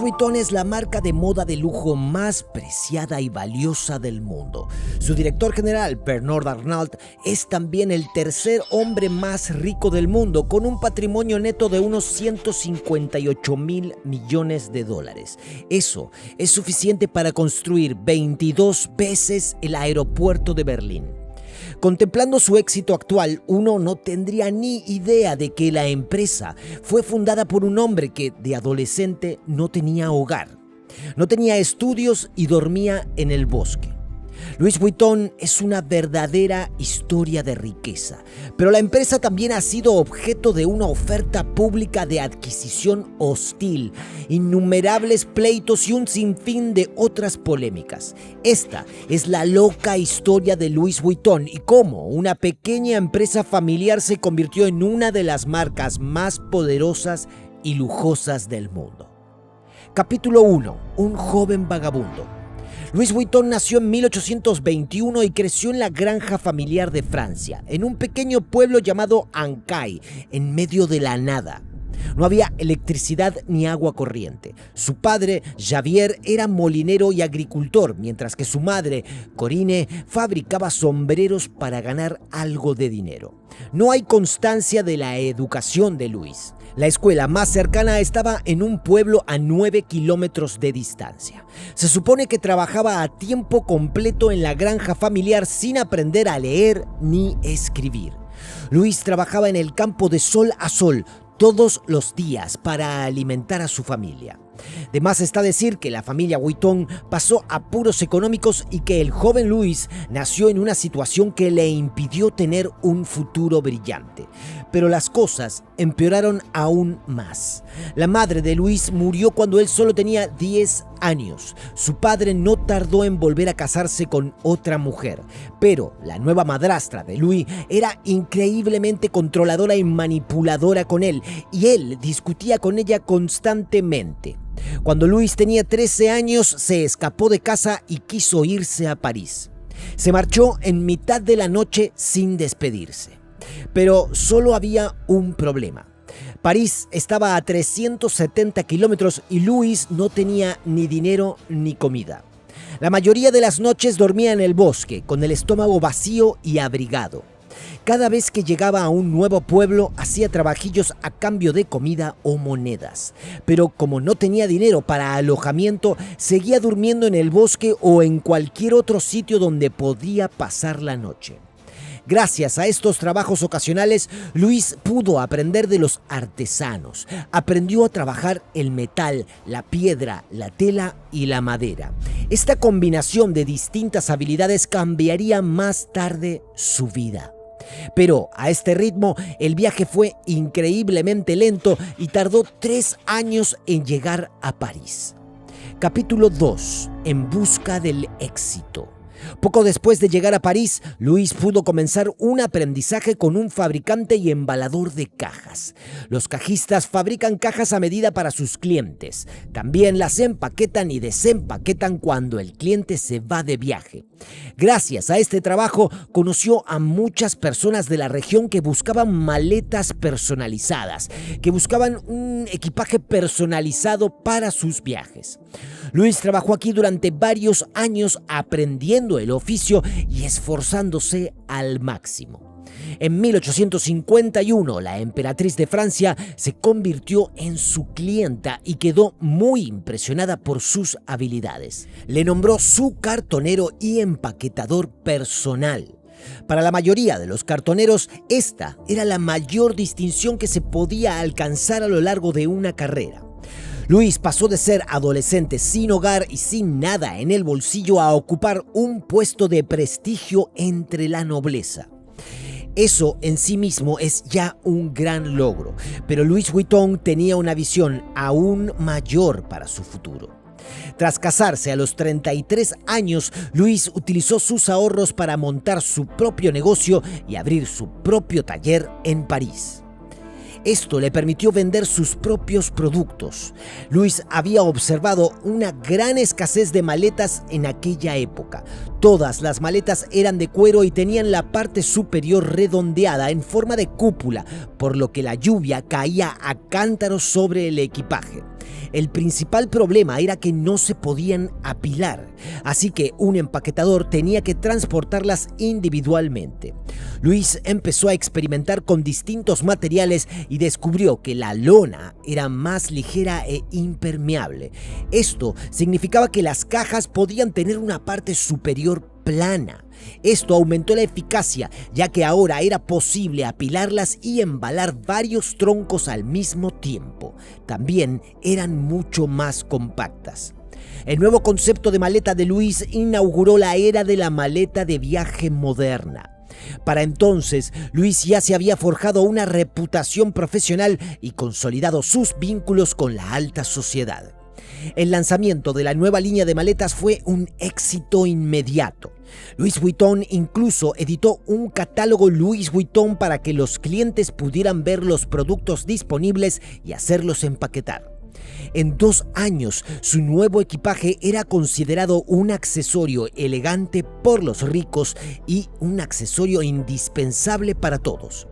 Vuitton es la marca de moda de lujo más preciada y valiosa del mundo. Su director general, Bernard Arnault, es también el tercer hombre más rico del mundo, con un patrimonio neto de unos 158.000 millones de dólares. Eso es suficiente para construir 22 veces el aeropuerto de Berlín. Contemplando su éxito actual, uno no tendría ni idea de que la empresa fue fundada por un hombre que, de adolescente, no tenía hogar, no tenía estudios y dormía en el bosque. Louis Vuitton es una verdadera historia de riqueza, pero la empresa también ha sido objeto de una oferta pública de adquisición hostil, innumerables pleitos y un sinfín de otras polémicas. Esta es la loca historia de Louis Vuitton y cómo una pequeña empresa familiar se convirtió en una de las marcas más poderosas y lujosas del mundo. Capítulo 1. Un joven vagabundo. Louis Vuitton nació en 1821 y creció en la granja familiar de Francia, en un pequeño pueblo llamado Ancay, en medio de la nada. No había electricidad ni agua corriente. Su padre, Javier, era molinero y agricultor, mientras que su madre, Corinne, fabricaba sombreros para ganar algo de dinero. No hay constancia de la educación de Louis. La escuela más cercana estaba en un pueblo a 9 kilómetros de distancia. Se supone que trabajaba a tiempo completo en la granja familiar sin aprender a leer ni escribir. Louis trabajaba en el campo de sol a sol todos los días para alimentar a su familia. De más está decir que la familia Vuitton pasó apuros económicos y que el joven Louis nació en una situación que le impidió tener un futuro brillante. Pero las cosas empeoraron aún más. La madre de Louis murió cuando él solo tenía 10 años. Su padre no tardó en volver a casarse con otra mujer, pero la nueva madrastra de Louis era increíblemente controladora y manipuladora con él, y él discutía con ella constantemente. Cuando Louis tenía 13 años, se escapó de casa y quiso irse a París. Se marchó en mitad de la noche sin despedirse. Pero solo había un problema. París estaba a 370 kilómetros y Louis no tenía ni dinero ni comida. La mayoría de las noches dormía en el bosque, con el estómago vacío y abrigado. Cada vez que llegaba a un nuevo pueblo, hacía trabajillos a cambio de comida o monedas. Pero como no tenía dinero para alojamiento, seguía durmiendo en el bosque o en cualquier otro sitio donde podía pasar la noche. Gracias a estos trabajos ocasionales, Louis pudo aprender de los artesanos. Aprendió a trabajar el metal, la piedra, la tela y la madera. Esta combinación de distintas habilidades cambiaría más tarde su vida. Pero a este ritmo, el viaje fue increíblemente lento y tardó 3 años en llegar a París. Capítulo 2. En busca del éxito. Poco después de llegar a París, Louis pudo comenzar un aprendizaje con un fabricante y embalador de cajas. Los cajistas fabrican cajas a medida para sus clientes. También las empaquetan y desempaquetan cuando el cliente se va de viaje. Gracias a este trabajo, conoció a muchas personas de la región que buscaban maletas personalizadas, que buscaban un equipaje personalizado para sus viajes. Louis trabajó aquí durante varios años aprendiendo el oficio y esforzándose al máximo. En 1851, la emperatriz de Francia se convirtió en su clienta y quedó muy impresionada por sus habilidades. Le nombró su cartonero y empaquetador personal. Para la mayoría de los cartoneros, esta era la mayor distinción que se podía alcanzar a lo largo de una carrera. Louis pasó de ser adolescente sin hogar y sin nada en el bolsillo a ocupar un puesto de prestigio entre la nobleza. Eso en sí mismo es ya un gran logro, pero Louis Vuitton tenía una visión aún mayor para su futuro. Tras casarse a los 33 años, Louis utilizó sus ahorros para montar su propio negocio y abrir su propio taller en París. Esto le permitió vender sus propios productos. Louis había observado una gran escasez de maletas en aquella época. Todas las maletas eran de cuero y tenían la parte superior redondeada en forma de cúpula, por lo que la lluvia caía a cántaros sobre el equipaje. El principal problema era que no se podían apilar, así que un empaquetador tenía que transportarlas individualmente. Luis empezó a experimentar con distintos materiales y descubrió que la lona era más ligera e impermeable. Esto significaba que las cajas podían tener una parte superior plana. Esto aumentó la eficacia, ya que ahora era posible apilarlas y embalar varios troncos al mismo tiempo. También eran mucho más compactas. El nuevo concepto de maleta de Luis inauguró la era de la maleta de viaje moderna. Para entonces, Luis ya se había forjado una reputación profesional y consolidado sus vínculos con la alta sociedad. El lanzamiento de la nueva línea de maletas fue un éxito inmediato. Louis Vuitton incluso editó un catálogo Louis Vuitton para que los clientes pudieran ver los productos disponibles y hacerlos empaquetar. En 2 años, su nuevo equipaje era considerado un accesorio elegante por los ricos y un accesorio indispensable para todos.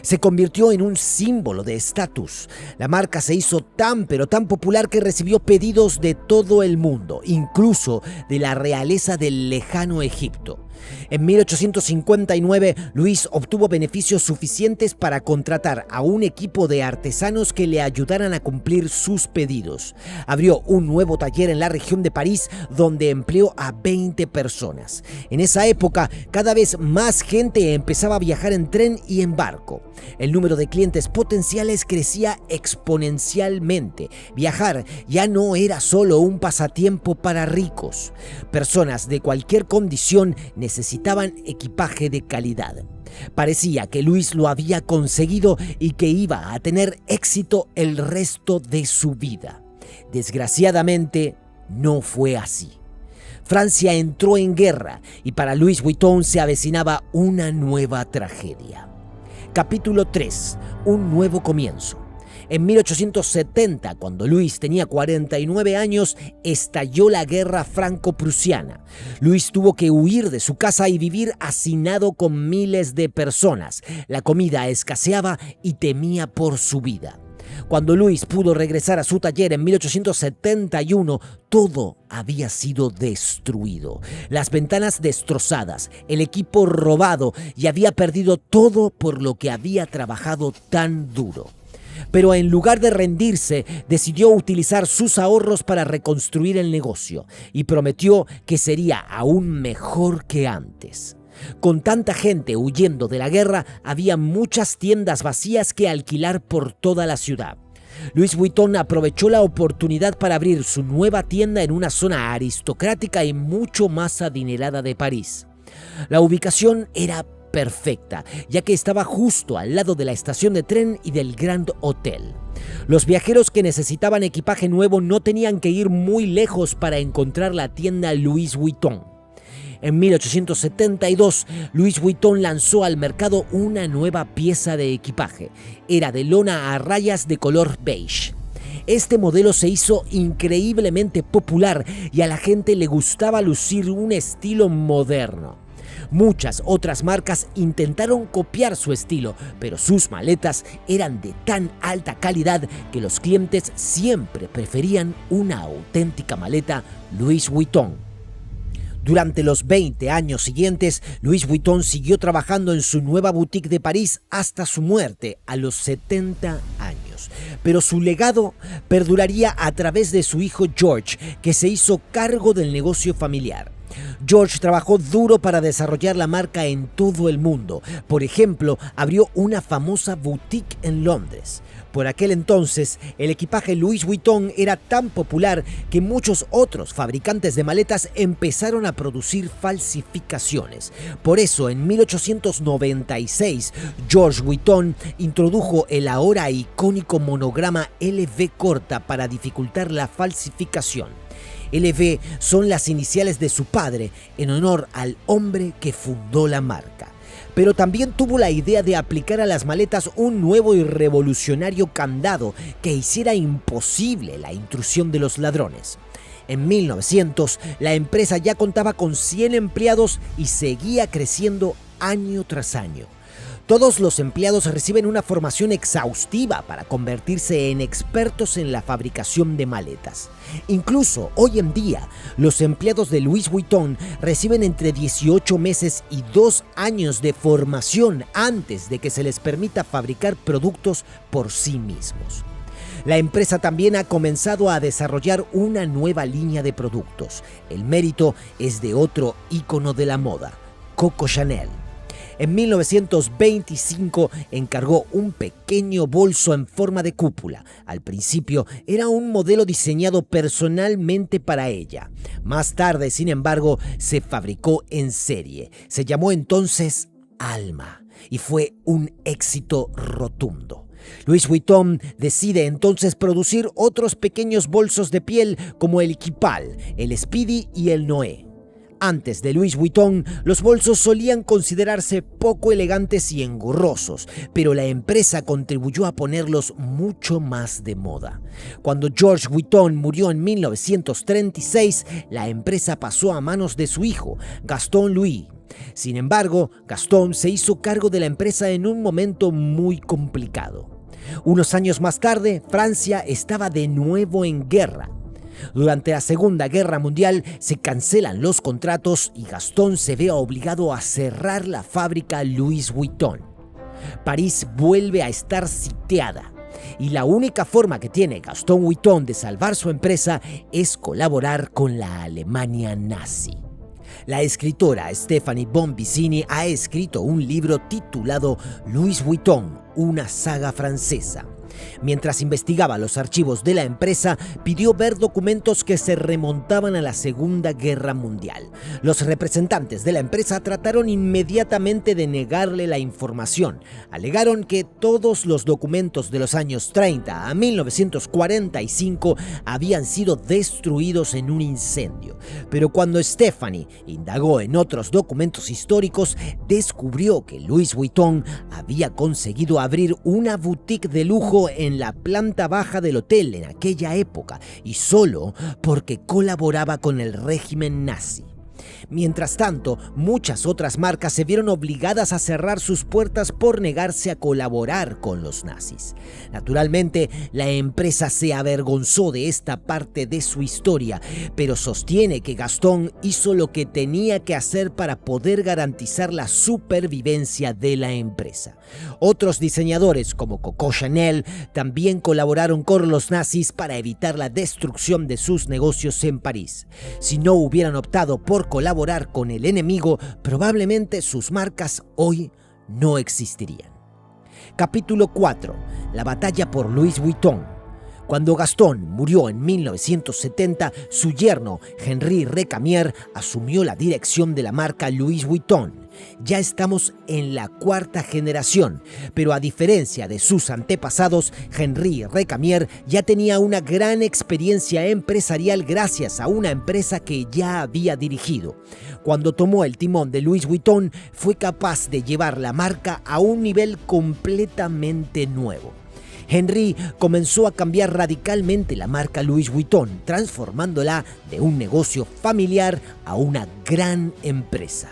Se convirtió en un símbolo de estatus. La marca se hizo tan popular que recibió pedidos de todo el mundo, incluso de la realeza del lejano Egipto. En 1859, Louis obtuvo beneficios suficientes para contratar a un equipo de artesanos que le ayudaran a cumplir sus pedidos. Abrió un nuevo taller en la región de París, donde empleó a 20 personas. En esa época, cada vez más gente empezaba a viajar en tren y en barco. El número de clientes potenciales crecía exponencialmente. Viajar ya no era solo un pasatiempo para ricos. Personas de cualquier condición necesitaban equipaje de calidad. Parecía que Louis lo había conseguido y que iba a tener éxito el resto de su vida. Desgraciadamente, no fue así. Francia entró en guerra y para Louis Vuitton se avecinaba una nueva tragedia. Capítulo 3. Un nuevo comienzo. En 1870, cuando Louis tenía 49 años, estalló la guerra franco-prusiana. Louis tuvo que huir de su casa y vivir hacinado con miles de personas. La comida escaseaba y temía por su vida. Cuando Louis pudo regresar a su taller en 1871, todo había sido destruido. Las ventanas destrozadas, el equipo robado y había perdido todo por lo que había trabajado tan duro. Pero en lugar de rendirse, decidió utilizar sus ahorros para reconstruir el negocio y prometió que sería aún mejor que antes. Con tanta gente huyendo de la guerra, había muchas tiendas vacías que alquilar por toda la ciudad. Louis Vuitton aprovechó la oportunidad para abrir su nueva tienda en una zona aristocrática y mucho más adinerada de París. La ubicación era perfecta, ya que estaba justo al lado de la estación de tren y del Grand Hotel. Los viajeros que necesitaban equipaje nuevo no tenían que ir muy lejos para encontrar la tienda Louis Vuitton. En 1872, Louis Vuitton lanzó al mercado una nueva pieza de equipaje. Era de lona a rayas de color beige. Este modelo se hizo increíblemente popular y a la gente le gustaba lucir un estilo moderno. Muchas otras marcas intentaron copiar su estilo, pero sus maletas eran de tan alta calidad que los clientes siempre preferían una auténtica maleta Louis Vuitton. Durante los 20 años siguientes, Louis Vuitton siguió trabajando en su nueva boutique de París hasta su muerte a los 70 años. Pero su legado perduraría a través de su hijo George, que se hizo cargo del negocio familiar. George trabajó duro para desarrollar la marca en todo el mundo. Por ejemplo, abrió una famosa boutique en Londres. Por aquel entonces, el equipaje Louis Vuitton era tan popular que muchos otros fabricantes de maletas empezaron a producir falsificaciones. Por eso, en 1896, George Vuitton introdujo el ahora icónico monograma LV corta para dificultar la falsificación. LV son las iniciales de su padre, en honor al hombre que fundó la marca. Pero también tuvo la idea de aplicar a las maletas un nuevo y revolucionario candado que hiciera imposible la intrusión de los ladrones. En 1900, la empresa ya contaba con 100 empleados y seguía creciendo año tras año. Todos los empleados reciben una formación exhaustiva para convertirse en expertos en la fabricación de maletas. Incluso hoy en día, los empleados de Louis Vuitton reciben entre 18 meses y 2 años de formación antes de que se les permita fabricar productos por sí mismos. La empresa también ha comenzado a desarrollar una nueva línea de productos. El mérito es de otro ícono de la moda, Coco Chanel. En 1925 encargó un pequeño bolso en forma de cúpula. Al principio era un modelo diseñado personalmente para ella. Más tarde, sin embargo, se fabricó en serie. Se llamó entonces Alma y fue un éxito rotundo. Louis Vuitton decide entonces producir otros pequeños bolsos de piel como el Equipal, el Speedy y el Noé. Antes de Louis Vuitton, los bolsos solían considerarse poco elegantes y engorrosos, pero la empresa contribuyó a ponerlos mucho más de moda. Cuando George Vuitton murió en 1936, la empresa pasó a manos de su hijo, Gaston Louis. Sin embargo, Gaston se hizo cargo de la empresa en un momento muy complicado. Unos años más tarde, Francia estaba de nuevo en guerra. Durante la Segunda Guerra Mundial se cancelan los contratos y Gaston se ve obligado a cerrar la fábrica Louis Vuitton. París vuelve a estar sitiada y la única forma que tiene Gaston Vuitton de salvar su empresa es colaborar con la Alemania nazi. La escritora Stéphanie Bonvicini ha escrito un libro titulado Louis Vuitton, una saga francesa. Mientras investigaba los archivos de la empresa, pidió ver documentos que se remontaban a la Segunda Guerra Mundial. Los representantes de la empresa trataron inmediatamente de negarle la información. Alegaron que todos los documentos de los años 30 a 1945 habían sido destruidos en un incendio. Pero cuando Stephanie indagó en otros documentos históricos, descubrió que Louis Vuitton había conseguido abrir una boutique de lujo en la planta baja del hotel en aquella época y solo porque colaboraba con el régimen nazi. Mientras tanto, muchas otras marcas se vieron obligadas a cerrar sus puertas por negarse a colaborar con los nazis. Naturalmente, la empresa se avergonzó de esta parte de su historia, pero sostiene que Gaston hizo lo que tenía que hacer para poder garantizar la supervivencia de la empresa. Otros diseñadores, como Coco Chanel, también colaboraron con los nazis para evitar la destrucción de sus negocios en París. Si no hubieran optado por colaborar con el enemigo, probablemente sus marcas hoy no existirían. Capítulo 4. La batalla por Louis Vuitton. Cuando Gaston murió en 1970, su yerno, Henri Recamier, asumió la dirección de la marca Louis Vuitton. Ya estamos en la 4ª generación, pero a diferencia de sus antepasados, Henri Recamier ya tenía una gran experiencia empresarial gracias a una empresa que ya había dirigido. Cuando tomó el timón de Louis Vuitton, fue capaz de llevar la marca a un nivel completamente nuevo. Henri comenzó a cambiar radicalmente la marca Louis Vuitton, transformándola de un negocio familiar a una gran empresa.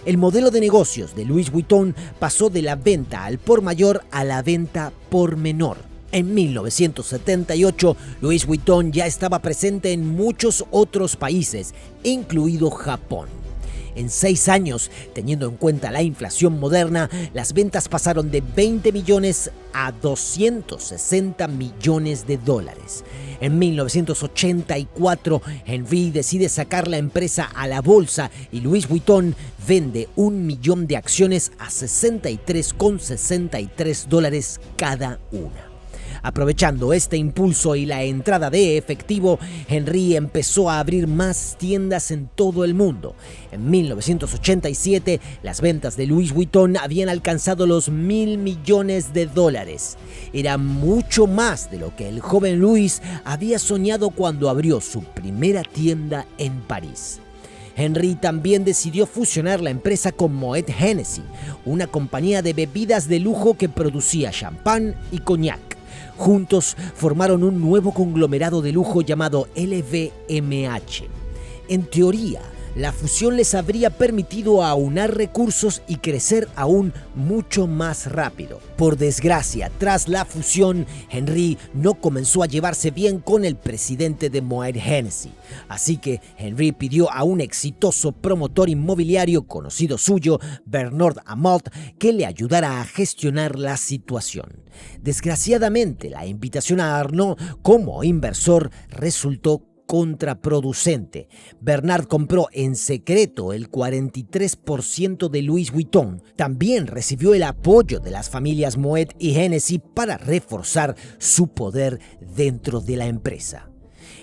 El modelo de negocios de Louis Vuitton pasó de la venta al por mayor a la venta por menor. En 1978, Louis Vuitton ya estaba presente en muchos otros países, incluido Japón. En 6 años, teniendo en cuenta la inflación moderna, las ventas pasaron de 20 millones a 260 millones de dólares. En 1984, Henry decide sacar la empresa a la bolsa y Louis Vuitton vende 1 millón de acciones a $63,63 cada una. Aprovechando este impulso y la entrada de efectivo, Henry empezó a abrir más tiendas en todo el mundo. En 1987, las ventas de Louis Vuitton habían alcanzado los $1,000 millones. Era mucho más de lo que el joven Louis había soñado cuando abrió su primera tienda en París. Henry también decidió fusionar la empresa con Moet Hennessy, una compañía de bebidas de lujo que producía champán y coñac. Juntos formaron un nuevo conglomerado de lujo llamado LVMH. En teoría, La fusión les habría permitido aunar recursos y crecer aún mucho más rápido. Por desgracia, tras la fusión, Henry no comenzó a llevarse bien con el presidente de Moet Hennessy. Así que Henry pidió a un exitoso promotor inmobiliario conocido suyo, Bernard Arnault, que le ayudara a gestionar la situación. Desgraciadamente, la invitación a Arnault como inversor resultó contraproducente. Bernard compró en secreto el 43% de Louis Vuitton. También recibió el apoyo de las familias Moet y Hennessy para reforzar su poder dentro de la empresa.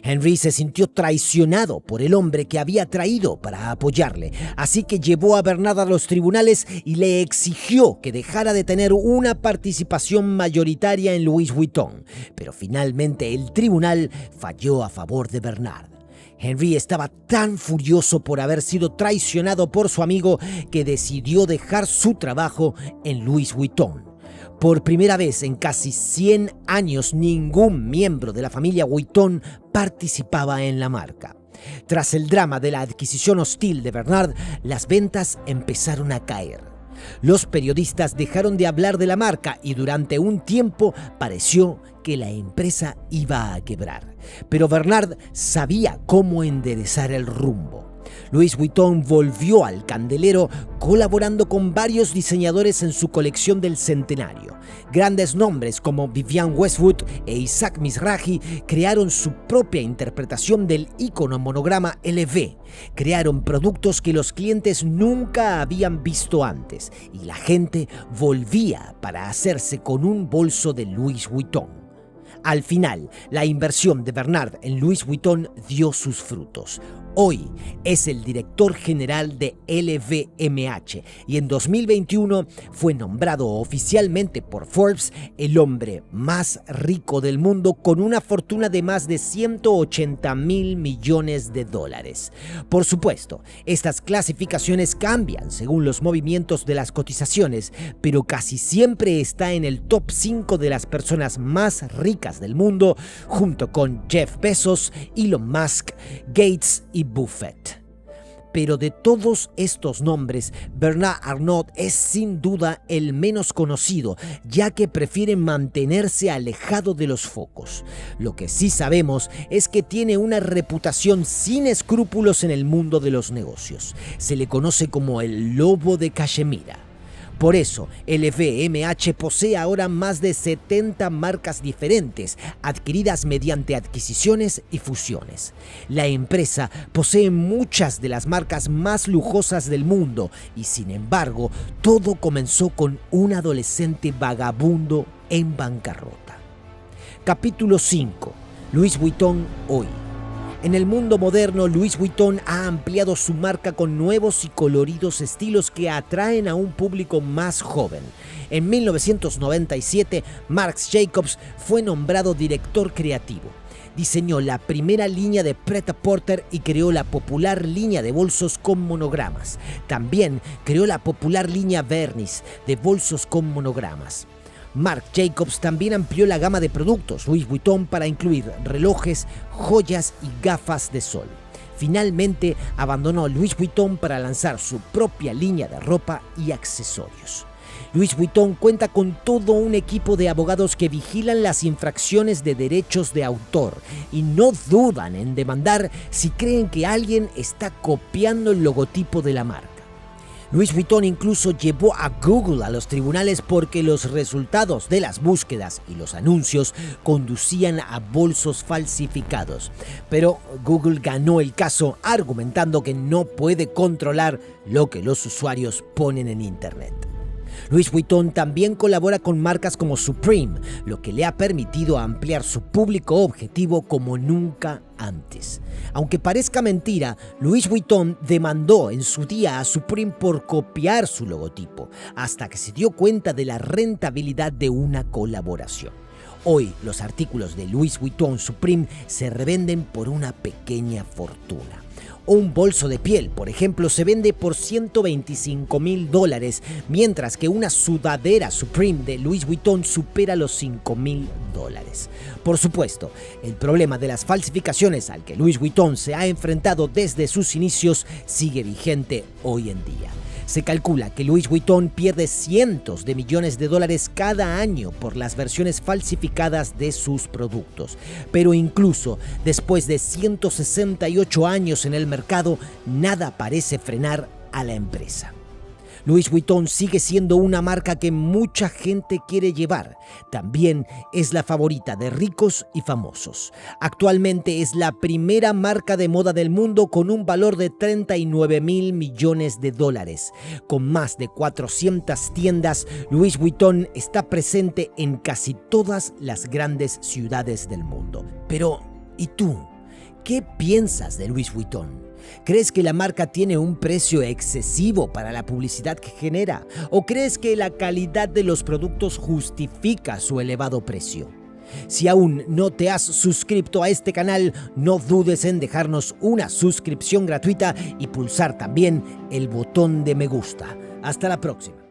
Henry se sintió traicionado por el hombre que había traído para apoyarle, así que llevó a Bernard a los tribunales y le exigió que dejara de tener una participación mayoritaria en Louis Vuitton. Pero finalmente el tribunal falló a favor de Bernard. Henry estaba tan furioso por haber sido traicionado por su amigo que decidió dejar su trabajo en Louis Vuitton. Por primera vez en casi 100 años, ningún miembro de la familia Vuitton participaba en la marca. Tras el drama de la adquisición hostil de Bernard, las ventas empezaron a caer. Los periodistas dejaron de hablar de la marca y durante un tiempo pareció que la empresa iba a quebrar. Pero Bernard sabía cómo enderezar el rumbo. Louis Vuitton volvió al candelero colaborando con varios diseñadores en su colección del centenario. Grandes nombres como Vivienne Westwood e Isaac Mizrahi crearon su propia interpretación del ícono monograma LV. Crearon productos que los clientes nunca habían visto antes y la gente volvía para hacerse con un bolso de Louis Vuitton. Al final, la inversión de Bernard en Louis Vuitton dio sus frutos. Hoy es el director general de LVMH y en 2021 fue nombrado oficialmente por Forbes el hombre más rico del mundo con una fortuna de más de $180 mil millones. Por supuesto, estas clasificaciones cambian según los movimientos de las cotizaciones, pero casi siempre está en el top 5 de las personas más ricas del mundo, junto con Jeff Bezos, Elon Musk, Gates y Buffett. Pero de todos estos nombres, Bernard Arnault es sin duda el menos conocido, ya que prefiere mantenerse alejado de los focos. Lo que sí sabemos es que tiene una reputación sin escrúpulos en el mundo de los negocios. Se le conoce como el lobo de Cachemira. Por eso, LVMH posee ahora más de 70 marcas diferentes, adquiridas mediante adquisiciones y fusiones. La empresa posee muchas de las marcas más lujosas del mundo y, sin embargo, todo comenzó con un adolescente vagabundo en bancarrota. Capítulo 5. Louis Vuitton hoy. En el mundo moderno, Louis Vuitton ha ampliado su marca con nuevos y coloridos estilos que atraen a un público más joven. En 1997, Marc Jacobs fue nombrado director creativo. Diseñó la primera línea de Pret-a-Porter y creó la popular línea de bolsos con monogramas. También creó la popular línea Vernisse de bolsos con monogramas. Marc Jacobs también amplió la gama de productos Louis Vuitton para incluir relojes, joyas y gafas de sol. Finalmente, abandonó Louis Vuitton para lanzar su propia línea de ropa y accesorios. Louis Vuitton cuenta con todo un equipo de abogados que vigilan las infracciones de derechos de autor y no dudan en demandar si creen que alguien está copiando el logotipo de la marca. Louis Vuitton incluso llevó a Google a los tribunales porque los resultados de las búsquedas y los anuncios conducían a bolsos falsificados. Pero Google ganó el caso argumentando que no puede controlar lo que los usuarios ponen en Internet. Louis Vuitton también colabora con marcas como Supreme, lo que le ha permitido ampliar su público objetivo como nunca antes. Aunque parezca mentira, Louis Vuitton demandó en su día a Supreme por copiar su logotipo, hasta que se dio cuenta de la rentabilidad de una colaboración. Hoy, los artículos de Louis Vuitton Supreme se revenden por una pequeña fortuna. o un bolso de piel, por ejemplo, se vende por $125,000, mientras que una sudadera Supreme de Louis Vuitton supera los $5,000. Por supuesto, el problema de las falsificaciones al que Louis Vuitton se ha enfrentado desde sus inicios sigue vigente hoy en día. Se calcula que Louis Vuitton pierde cientos de millones de dólares cada año por las versiones falsificadas de sus productos. Pero incluso después de 168 años en el mercado, nada parece frenar a la empresa. Louis Vuitton sigue siendo una marca que mucha gente quiere llevar. También es la favorita de ricos y famosos. Actualmente es la primera marca de moda del mundo con un valor de $39,000 millones. Con más de 400 tiendas, Louis Vuitton está presente en casi todas las grandes ciudades del mundo. Pero, ¿y tú? ¿Qué piensas de Louis Vuitton? ¿Crees que la marca tiene un precio excesivo para la publicidad que genera? ¿O crees que la calidad de los productos justifica su elevado precio? Si aún no te has suscrito a este canal, no dudes en dejarnos una suscripción gratuita y pulsar también el botón de me gusta. Hasta la próxima.